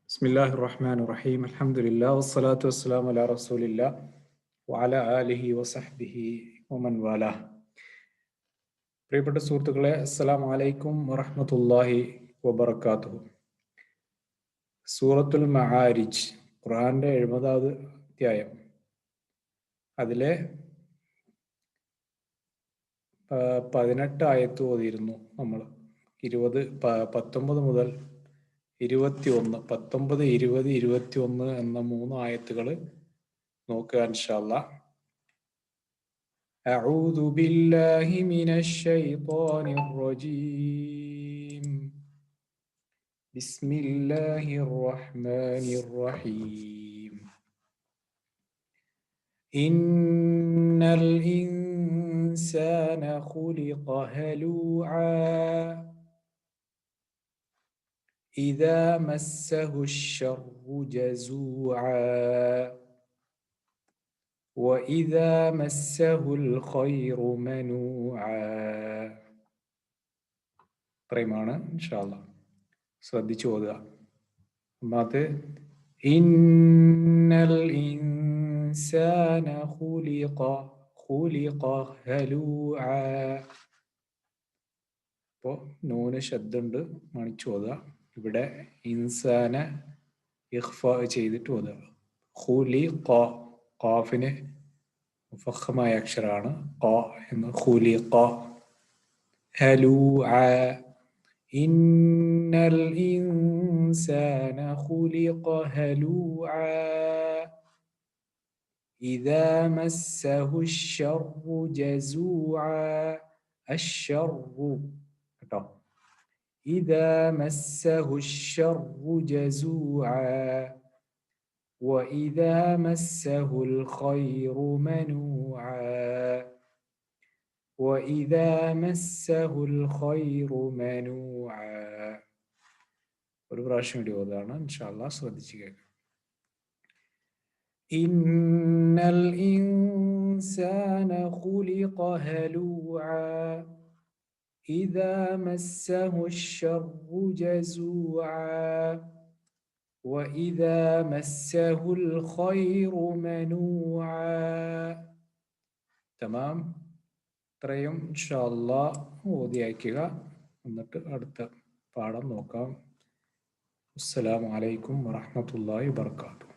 ബിസ്മില്ലാഹിർ റഹ്മാനിർ റഹീം അൽഹംദുലില്ലാഹി വസ്സലാത്തു വസ്സലാമു അലാ റസൂലില്ലാഹി വഅലാ ആലിഹി വസഹ്ബിഹി വമൻ വാലാഹ്. പ്രിയപ്പെട്ട സുഹൃത്തുക്കളെ, അസ്സലാമു അലൈക്കും വറഹ്മത്തുള്ളാഹി വബറകാതുഹു. സൂറത്തുൽ മആരിജ്, ഖുർആന്റെ 70ാമത് അധ്യായം. അതിലെ 18 ആയത്ത് ഓതിയിരുന്നു നമ്മൾ. 19 മുതൽ 21, 19, 20, 21 എന്ന 3 ആയത്തുകൾ നോക്കുക ഇൻഷാ അല്ലാഹ്. അഊദു ബില്ലാഹി മിനശ് ശൈത്വാനിർ റജീം. ബിസ്മില്ലാഹിർ റഹ്മാനിർ റഹീം. ഇന്നൽ ഇൻസാന ഖുലിഖ ഹലൂആ إذا مسه الشر جزوعا وإذا مسه الخير منوعا. ഇത്രയുമാണ് ഇൻഷാ അല്ലാഹ്. ശ്രദ്ധിച്ചു ഓതുക. ഒന്നാമത്തെ ഇന്നൽ ഇൻസാന ഖുലിഖ ഹലൂആ. അപ്പോൾ നൂന് ശബ്ദമുണ്ട്, മണിച്ചു ഓതുക. ഇവിടെ ഇൻസാന ഇഖ്ഫ ചെയ്തിട്ട് ഓതുക. ഖുലിഖ, ഖാഫിന് മുഫഖമായ അക്ഷരമാണ് ഖ എന്ന്. ഖുലിഖ ഹലൂഅ. ഇന്നൽ ഇൻസാന ഖുലിഖ ഹലൂഅ ഇദാ മസ്സഹു ശർറു ജസൂഅ. അശ്ശർറു കേട്ടോ. إذا مسه الشر جزوعا وإذا مسه الخير منوعا وإذا مسه الخير منوعا. ഒരു പ്രാവശ്യം കൂടി ഓതാണ് ഇൻഷാ അല്ലാഹ്. ശ്രദ്ധിച്ചു കേൾക്കുക. ഇന്നൽ ഇൻസാന ഖുലിഖ ഹലൂആ إذا مسه الشر جزوعا وإذا مسه الخير منوعا. തമാം. ഇത്രയും ഇൻഷാ അല്ലാഹ് ഓതി അയക്കുക. എന്നിട്ട് അടുത്ത പാഠം നോക്കാം. അസ്സലാമു അലൈക്കും വറഹ്മത്തുള്ളാഹി വബറകാതുഹു.